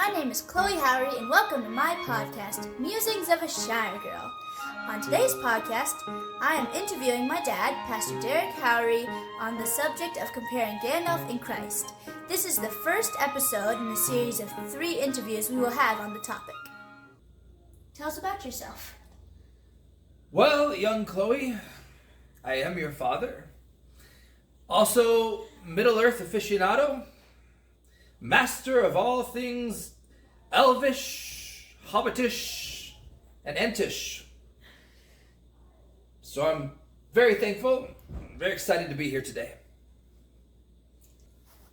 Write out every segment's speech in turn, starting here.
My name is Chloe Howry, and welcome to my podcast, Musings of a Shire Girl. On today's podcast, I am interviewing my dad, Pastor Derrick Howry, on the subject of comparing Gandalf and Christ. This is the first episode in a series of 3 interviews we will have on the topic. Tell us about yourself. Well, young Chloe, I am your father. Also, Middle-earth aficionado, master of all things elvish, hobbitish, and entish. So I'm very thankful, very excited to be here today.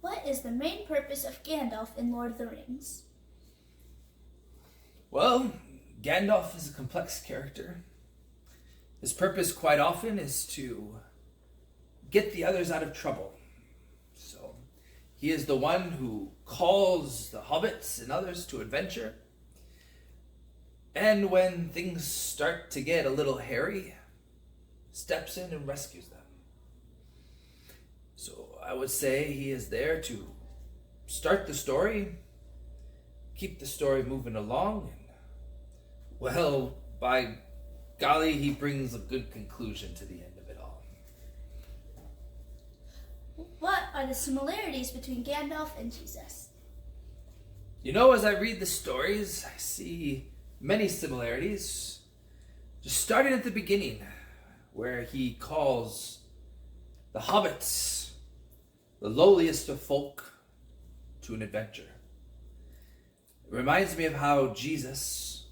What is the main purpose of Gandalf in Lord of the Rings? Well, Gandalf is a complex character. His purpose quite often is to get the others out of trouble. So he is the one who calls the hobbits and others to adventure. And when things start to get a little hairy, steps in and rescues them. So I would say he is there to start the story, keep the story moving along, and well, by golly, he brings a good conclusion to the end of it all. What are the similarities between Gandalf and Jesus? You know, as I read the stories, I see many similarities. Just starting at the beginning, where he calls the hobbits, the lowliest of folk, to an adventure. It reminds me of how Jesus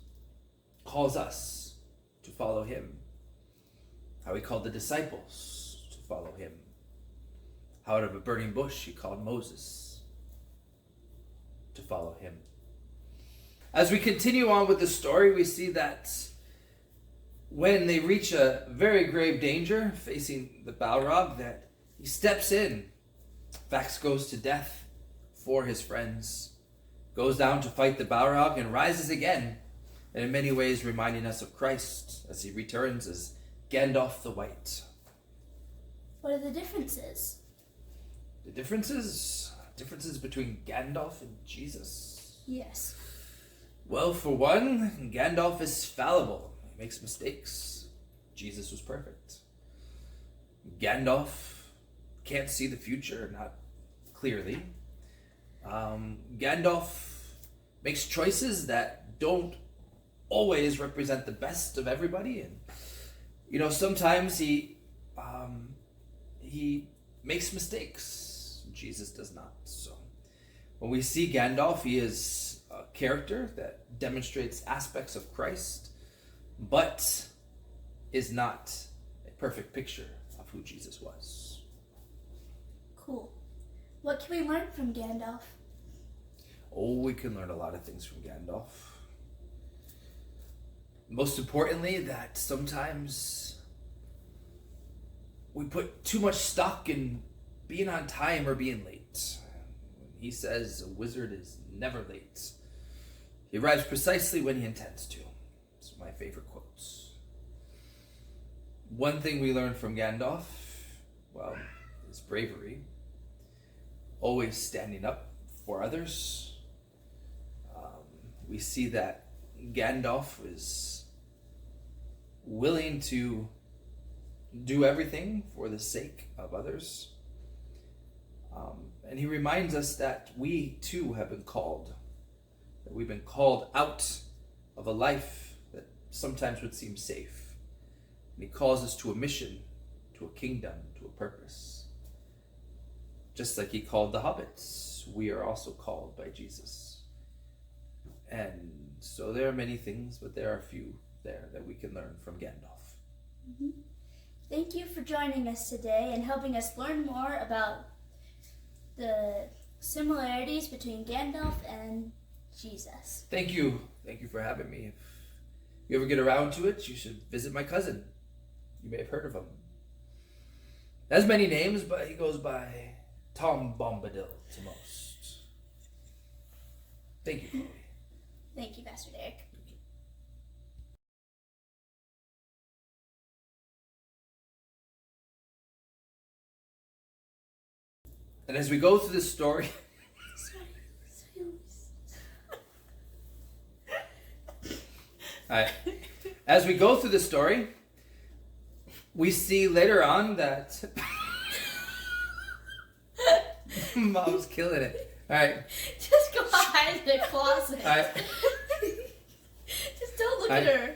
calls us to follow him, how he called the disciples to follow him, how out of a burning bush he called Moses to follow him. As we continue on with the story, we see that when they reach a very grave danger facing the Balrog, that he steps in. Vax goes to death for his friends, goes down to fight the Balrog, and rises again, and in many ways reminding us of Christ as he returns as Gandalf the White. What are the differences? The differences between Gandalf and Jesus? Yes. Well, for one, Gandalf is fallible. He makes mistakes. Jesus was perfect. Gandalf can't see the future, not clearly. Gandalf makes choices that don't always represent the best of everybody, and sometimes he makes mistakes. Jesus does not. So when we see Gandalf, he is a character that demonstrates aspects of Christ, but is not a perfect picture of who Jesus was. Cool. What can we learn from Gandalf? Oh, we can learn a lot of things from Gandalf. Most importantly, that sometimes we put too much stock in being on time or being late. He says a wizard is never late. He arrives precisely when he intends to. It's my favorite quotes. One thing we learn from Gandalf, well, is bravery. Always standing up for others. We see that Gandalf is willing to do everything for the sake of others. And he reminds us that we too have been called, that we've been called out of a life that sometimes would seem safe. And he calls us to a mission, to a kingdom, to a purpose. Just like he called the hobbits, we are also called by Jesus. And so there are many things, but there are a few there that we can learn from Gandalf. Mm-hmm. Thank you for joining us today and helping us learn more about the similarities between Gandalf and Jesus. Thank you. Thank you for having me. If you ever get around to it, you should visit my cousin. You may have heard of him. He has many names, but he goes by Tom Bombadil to most. Thank you, Chloe. Thank you, Pastor Derrick. And as we go through this story, Alright. As we go through the story, we see later on that Mom's killing it. Alright. Just go hide in the closet. Alright. Just don't look at her.